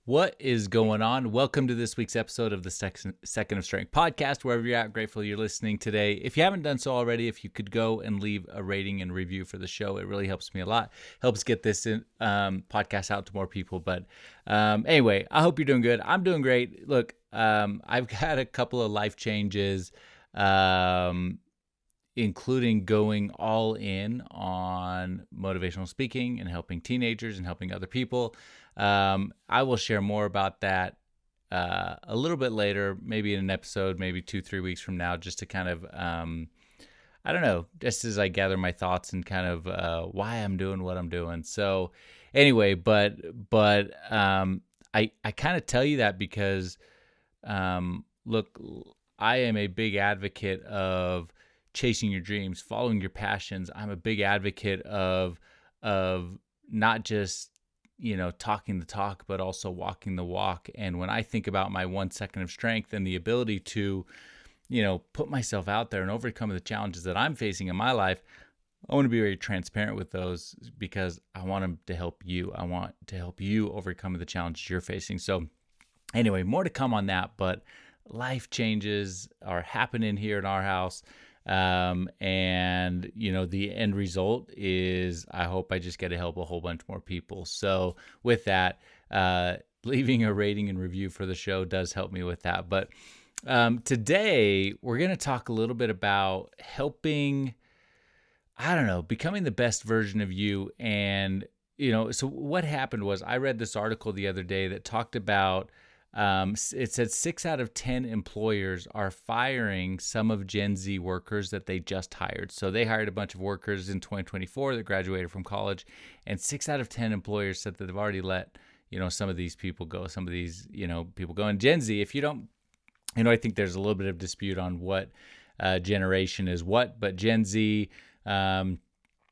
What is going on? Welcome to this week's episode of the Second of Strength podcast. Wherever you're at, grateful you're listening today. If you haven't done so already, if you could go and leave a rating and review for the show, it really helps me a lot. Helps get this podcast out to more people. But anyway, I hope you're doing good. I'm doing great. Look, I've got a couple of life changes, including going all in on motivational speaking and helping teenagers and helping other people. I will share more about that a little bit later, maybe in an episode, maybe 2-3 weeks from now, just to kind of, I don't know, just as I gather my thoughts and kind of why I'm doing what I'm doing. So anyway, but I kind of tell you that because, look, I am a big advocate of chasing your dreams, following your passions. I'm a big advocate of not just talking the talk, but also walking the walk. And when I think about my 1 second of strength and the ability to, put myself out there and overcome the challenges that I'm facing in my life, I want to be very transparent with those because I want them to help you. I want to help you overcome the challenges you're facing. So anyway, more to come on that, but life changes are happening here in our house. And the end result is I hope I just get to help a whole bunch more people. So with that, leaving a rating and review for the show does help me with that. But today we're going to talk a little bit about helping, becoming the best version of you. And, so what happened was I read this article the other day that talked about it said 6 out of 10 employers are firing some of Gen Z workers that they just hired. So they hired a bunch of workers in 2024 that graduated from college, and 6 out of 10 employers said that they've already let, some of these people go, people go. And Gen Z, if you don't, I think there's a little bit of dispute on what generation is what, but Gen Z,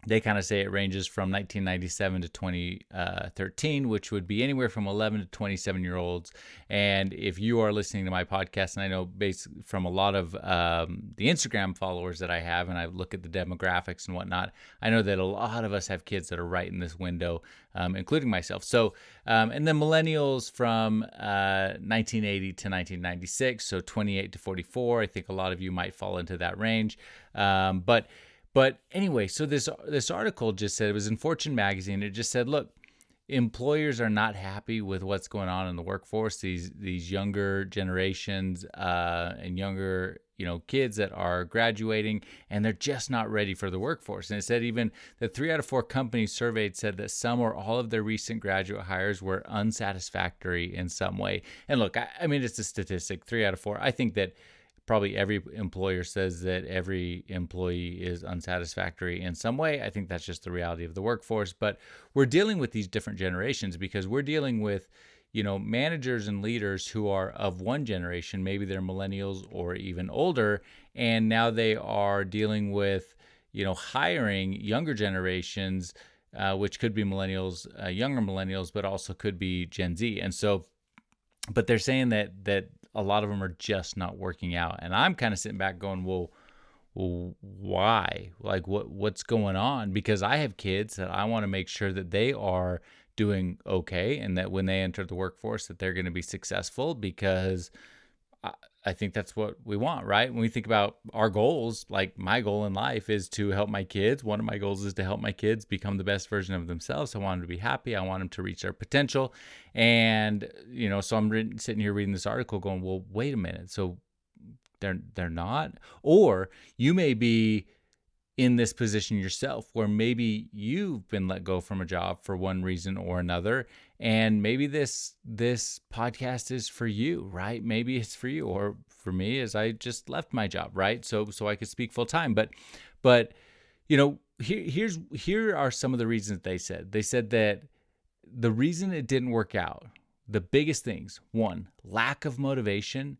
they kind of say it ranges from 1997 to 2013, which would be anywhere from 11 to 27-year-olds. And if you are listening to my podcast, and I know based from a lot of the Instagram followers that I have, and I look at the demographics and whatnot, I know that a lot of us have kids that are right in this window, including myself. So, and then millennials from 1980 to 1996, so 28 to 44. I think a lot of you might fall into that range. But anyway, so this article just said, it was in Fortune magazine. It just said, look, employers are not happy with what's going on in the workforce. These younger generations and younger kids that are graduating, and they're just not ready for the workforce. And it said even that 3 out of 4 companies surveyed said that some or all of their recent graduate hires were unsatisfactory in some way. And look, I mean, it's a statistic, 3 out of 4. I think that probably every employer says that every employee is unsatisfactory in some way. I think that's just the reality of the workforce. But we're dealing with these different generations because we're dealing with, managers and leaders who are of one generation, maybe they're millennials or even older, and now they are dealing with, hiring younger generations, which could be millennials, younger millennials, but also could be Gen Z. And so, but they're saying that a lot of them are just not working out. And I'm kind of sitting back going, well, why? Like what's going on? Because I have kids that I want to make sure that they are doing okay and that when they enter the workforce that they're going to be successful, because I think that's what we want, right? When we think about our goals, like my goal in life is to help my kids. One of my goals is to help my kids become the best version of themselves. I want them to be happy. I want them to reach their potential. And, so I'm sitting here reading this article going, well, wait a minute. So they're not, or you may be in this position yourself where maybe you've been let go from a job for one reason or another. And maybe this podcast is for you, right? Maybe it's for you, or for me as I just left my job, right? So I could speak full time, but here are some of the reasons they said. They said that the reason it didn't work out, the biggest things: 1, lack of motivation,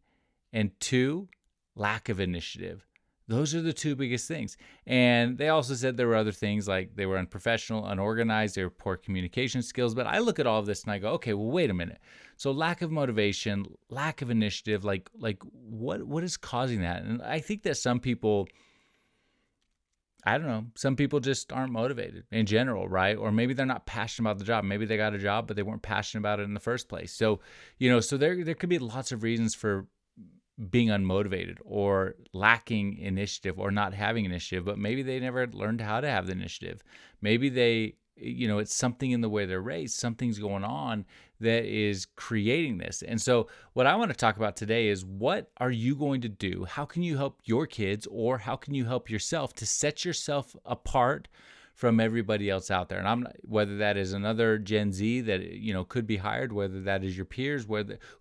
and 2, lack of initiative. Those are the 2 biggest things. And they also said there were other things like they were unprofessional, unorganized, they were poor communication skills. But I look at all of this and I go, okay, well, wait a minute. So lack of motivation, lack of initiative, like what is causing that? And I think that some people, I don't know, some people just aren't motivated in general, right? Or maybe they're not passionate about the job. Maybe they got a job, but they weren't passionate about it in the first place. So, so there could be lots of reasons for being unmotivated or lacking initiative or not having initiative, but maybe they never learned how to have the initiative. Maybe it's something in the way they're raised, something's going on that is creating this. And so what I want to talk about today is, what are you going to do? How can you help your kids, or how can you help yourself to set yourself apart from everybody else out there? And whether that is another Gen Z that could be hired, whether that is your peers,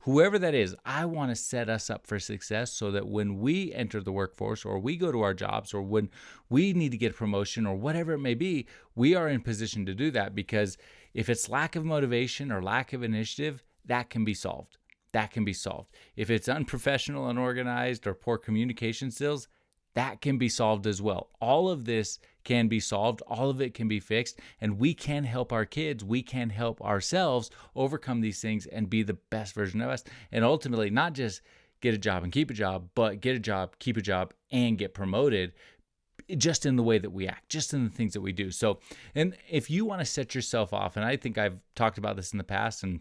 whoever that is, I want to set us up for success so that when we enter the workforce, or we go to our jobs, or when we need to get a promotion, or whatever it may be, we are in position to do that. Because if it's lack of motivation or lack of initiative, that can be solved. That can be solved. If it's unprofessional, unorganized, or poor communication skills, that can be solved as well. All of this can be solved. All of it can be fixed. And we can help our kids. We can help ourselves overcome these things and be the best version of us. And ultimately, not just get a job and keep a job, but get a job, keep a job, and get promoted, just in the way that we act, just in the things that we do. So, and if you want to set yourself off, and I think I've talked about this in the past, and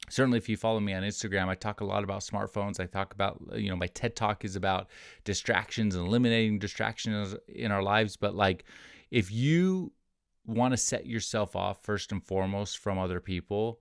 certainly if you follow me on Instagram, I talk a lot about smartphones. I talk about, my TED Talk is about distractions and eliminating distractions in our lives. But if you want to set yourself off first and foremost from other people,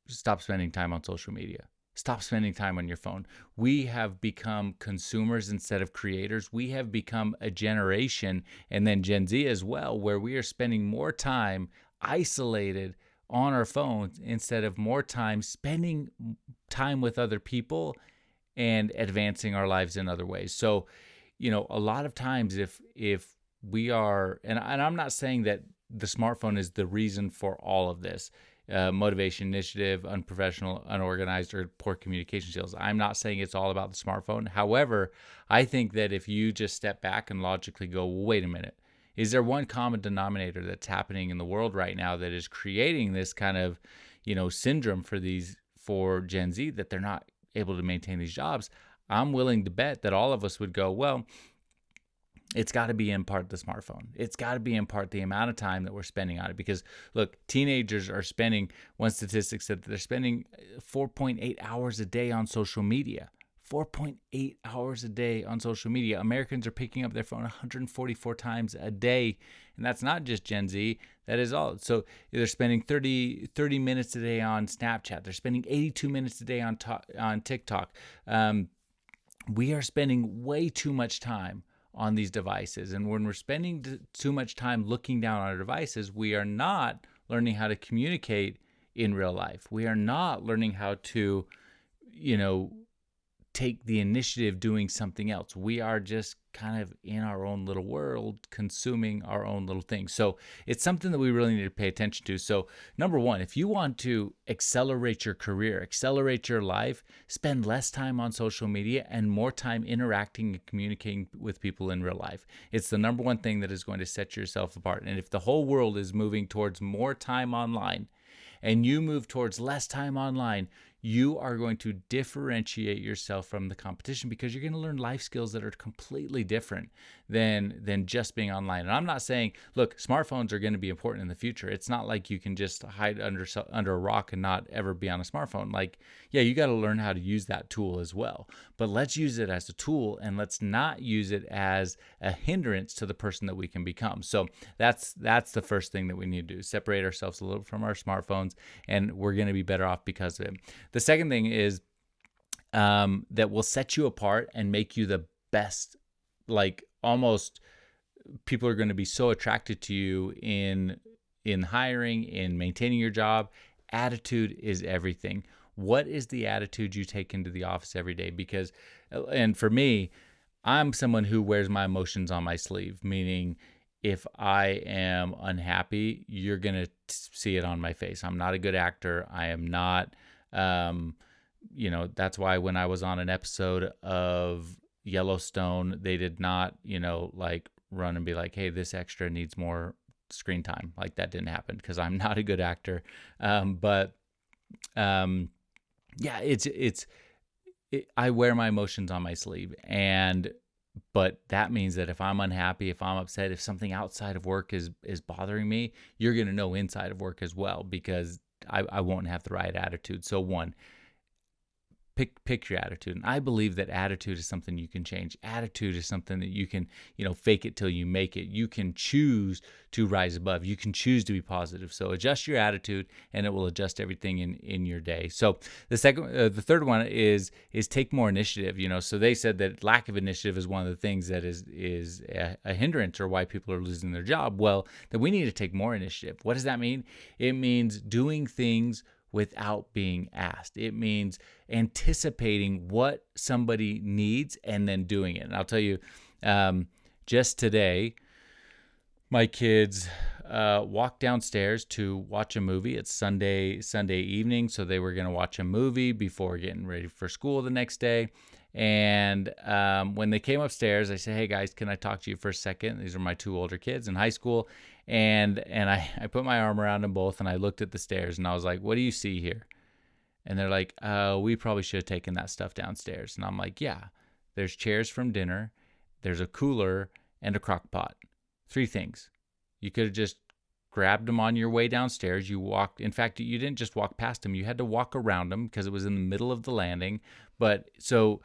stop spending time on social media. Stop spending time on your phone. We have become consumers instead of creators. We have become a generation, and then Gen Z as well, where we are spending more time isolated on our phones instead of more time spending time with other people and advancing our lives in other ways. So, a lot of times if we are, and I'm not saying that the smartphone is the reason for all of this, motivation, initiative, unprofessional, unorganized, or poor communication skills. I'm not saying it's all about the smartphone. However, I think that if you just step back and logically go, well, wait a minute, is there one common denominator that's happening in the world right now that is creating this kind of, syndrome for Gen Z, that they're not able to maintain these jobs? I'm willing to bet that all of us would go, well, it's got to be in part the smartphone. It's got to be in part the amount of time that we're spending on it. Because look, teenagers are spending, one statistic said that they're spending 4.8 hours a day on social media. 4.8 hours a day on social media. Americans are picking up their phone 144 times a day. And that's not just Gen Z. That is all. So they're spending 30 minutes a day on Snapchat. They're spending 82 minutes a day on TikTok. We are spending way too much time on these devices. And when we're spending too much time looking down on our devices, we are not learning how to communicate in real life. We are not learning how to, take the initiative doing something else. We are just kind of in our own little world, consuming our own little things. So it's something that we really need to pay attention to. So number one, if you want to accelerate your career, accelerate your life, spend less time on social media and more time interacting and communicating with people in real life. It's the number one thing that is going to set yourself apart. And if the whole world is moving towards more time online and you move towards less time online, you are going to differentiate yourself from the competition, because you're going to learn life skills that are completely different than just being online. And I'm not saying, look, smartphones are going to be important in the future. It's not like you can just hide under a rock and not ever be on a smartphone. You got to learn how to use that tool as well. But let's use it as a tool, and let's not use it as a hindrance to the person that we can become. So that's the first thing that we need to do: separate ourselves a little from our smartphones, and we're going to be better off because of it. The second thing is that will set you apart and make you the best. Almost people are going to be so attracted to you in hiring, in maintaining your job. Attitude is everything. What is the attitude you take into the office every day? Because, and for me, I'm someone who wears my emotions on my sleeve, meaning if I am unhappy, you're going to see it on my face. I'm not a good actor. I am not, that's why when I was on an episode of Yellowstone, they did not, run and be like, hey, this extra needs more screen time. That didn't happen, because I'm not a good actor. I wear my emotions on my sleeve, and But that means that if I'm unhappy, if I'm upset, if something outside of work is bothering me, you're going to know inside of work as well, because I won't have the right attitude. So one, pick your attitude. And I believe that attitude is something you can change. Attitude is something that you can, fake it till you make it. You can choose to rise above. You can choose to be positive. So adjust your attitude, and it will adjust everything in your day. So the third one is take more initiative. So they said that lack of initiative is one of the things that is a hindrance, or why people are losing their job. Well, that we need to take more initiative. What does that mean? It means doing things without being asked. It means anticipating what somebody needs and then doing it. And I'll tell you, just today, my kids walked downstairs to watch a movie. It's Sunday evening, so they were going to watch a movie before getting ready for school the next day. And when they came upstairs, I said, "Hey guys, can I talk to you for a second?" These are my two older kids in high school. And I put my arm around them both, and I looked at the stairs, and I was like, "What do you see here?" And they're like, "We probably should have taken that stuff downstairs." And I'm like, "Yeah, there's chairs from dinner, there's a cooler, and a crock pot. 3 things. You could have just grabbed them on your way downstairs. In fact, you didn't just walk past them. You had to walk around them because it was in the middle of the landing. But so,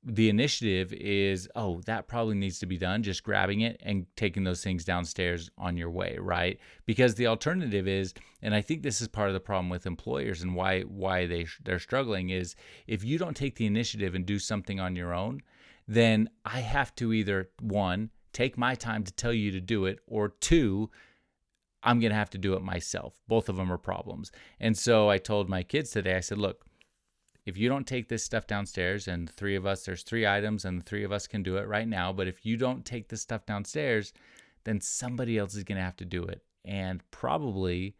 the initiative is, that probably needs to be done, just grabbing it and taking those things downstairs on your way, right? Because the alternative is, and I think this is part of the problem with employers and why they're struggling, is if you don't take the initiative and do something on your own, then I have to either, one, take my time to tell you to do it, or two, I'm going to have to do it myself. Both of them are problems. And so I told my kids today, I said, "Look, if you don't take this stuff downstairs, and there's 3 items and the 3 of us can do it right now, but if you don't take this stuff downstairs, then somebody else is going to have to do it. And probably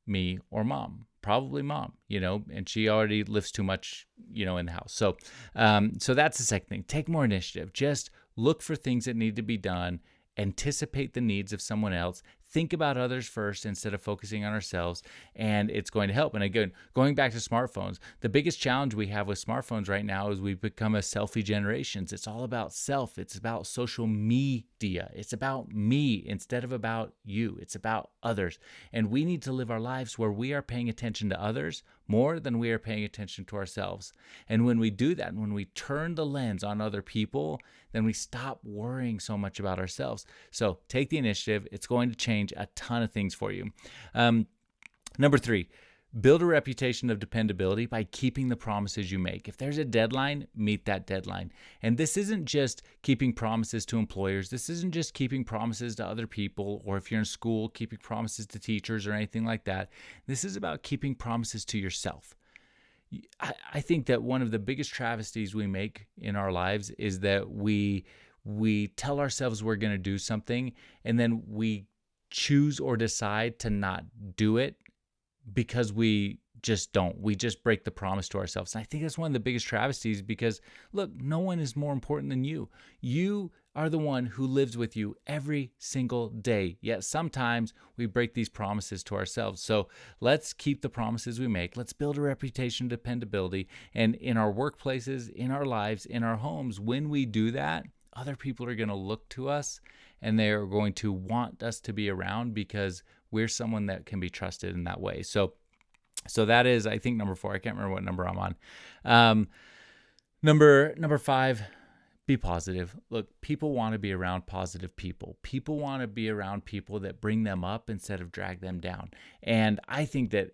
me or mom, and she already lifts too much, in the house." So that's the second thing. Take more initiative. Just look for things that need to be done. Anticipate the needs of someone else. Think about others first instead of focusing on ourselves, and it's going to help. And again, going back to smartphones, the biggest challenge we have with smartphones right now is we've become a selfie generation. It's all about self. It's about social media. It's about me instead of about you. It's about others. And we need to live our lives where we are paying attention to others more than we are paying attention to ourselves. And when we do that, and when we turn the lens on other people, then we stop worrying so much about ourselves. So take the initiative. It's going to change a ton of things for you. Number 3, build a reputation of dependability by keeping the promises you make. If there's a deadline, meet that deadline. And this isn't just keeping promises to employers. This isn't just keeping promises to other people, or if you're in school, keeping promises to teachers or anything like that. This is about keeping promises to yourself. I think that one of the biggest travesties we make in our lives is that we tell ourselves we're going to do something, and then we choose or decide to not do it because we just don't. We just break the promise to ourselves. And I think that's one of the biggest travesties, because look, no one is more important than you. You are the one who lives with you every single day. Yet sometimes we break these promises to ourselves. So let's keep the promises we make. Let's build a reputation of dependability. And in our workplaces, in our lives, in our homes, when we do that, other people are going to look to us, and they are going to want us to be around because we're someone that can be trusted in that way. So that is, I think, number 4. I can't remember what number I'm on. Number 5, be positive. Look, people want to be around positive people. People want to be around people that bring them up instead of drag them down. And I think that,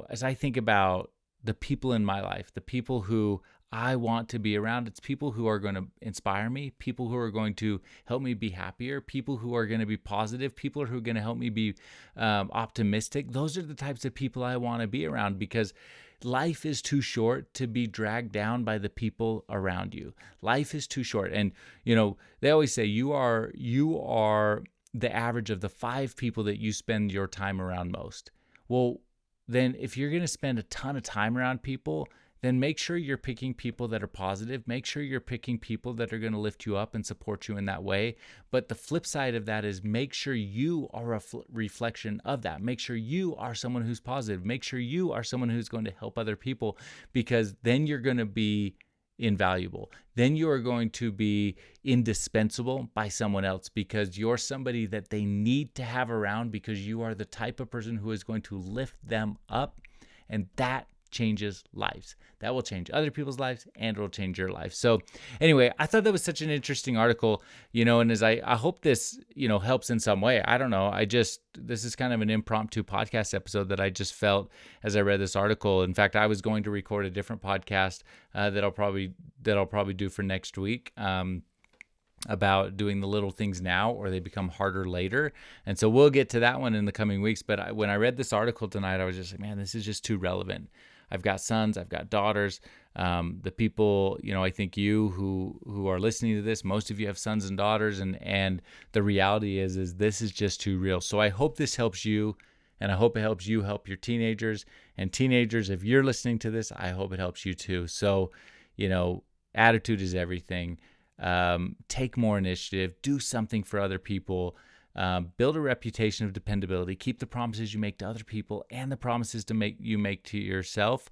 as I think about the people in my life, the people who I want to be around, it's people who are going to inspire me, people who are going to help me be happier, people who are going to be positive, people who are going to help me be optimistic. Those are the types of people I want to be around, because life is too short to be dragged down by the people around you. Life is too short. And, they always say you are the average of the 5 people that you spend your time around most. Well, then if you're going to spend a ton of time around people, then make sure you're picking people that are positive. Make sure you're picking people that are going to lift you up and support you in that way. But the flip side of that is make sure you are a reflection of that. Make sure you are someone who's positive. Make sure you are someone who's going to help other people, because then you're going to be invaluable. Then you are going to be indispensable by someone else because you're somebody that they need to have around because you are the type of person who is going to lift them up, and that changes lives. That will change other people's lives and it'll change your life. So anyway, I thought that was such an interesting article, and as I hope this, helps in some way. I don't know. This is kind of an impromptu podcast episode that I just felt as I read this article. In fact, I was going to record a different podcast that I'll probably do for next week. About doing the little things now or they become harder later. And so we'll get to that one in the coming weeks. But when I read this article tonight, I was just like, man, this is just too relevant. I've got sons, I've got daughters. The people, I think you who are listening to this, most of you have sons and daughters. And the reality is this is just too real. So I hope this helps you. And I hope it helps you help your teenagers. And teenagers, if you're listening to this, I hope it helps you too. So, attitude is everything. Take more initiative, do something for other people, build a reputation of dependability, keep the promises you make to other people and the promises you make to yourself,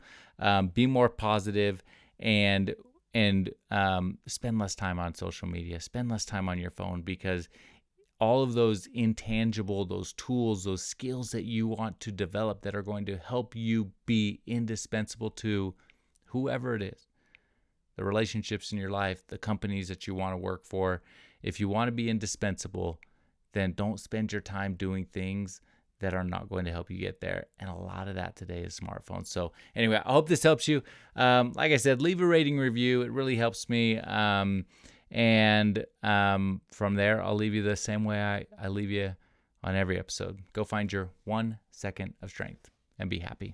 be more positive, and spend less time on social media, spend less time on your phone, because all of those intangible, those tools, those skills that you want to develop that are going to help you be indispensable to whoever it is, the relationships in your life, the companies that you want to work for. If you want to be indispensable, then don't spend your time doing things that are not going to help you get there. And a lot of that today is smartphones. So anyway, I hope this helps you. Like I said, leave a rating review. It really helps me. And from there, I'll leave you the same way I leave you on every episode. Go find your 1 second of strength and be happy.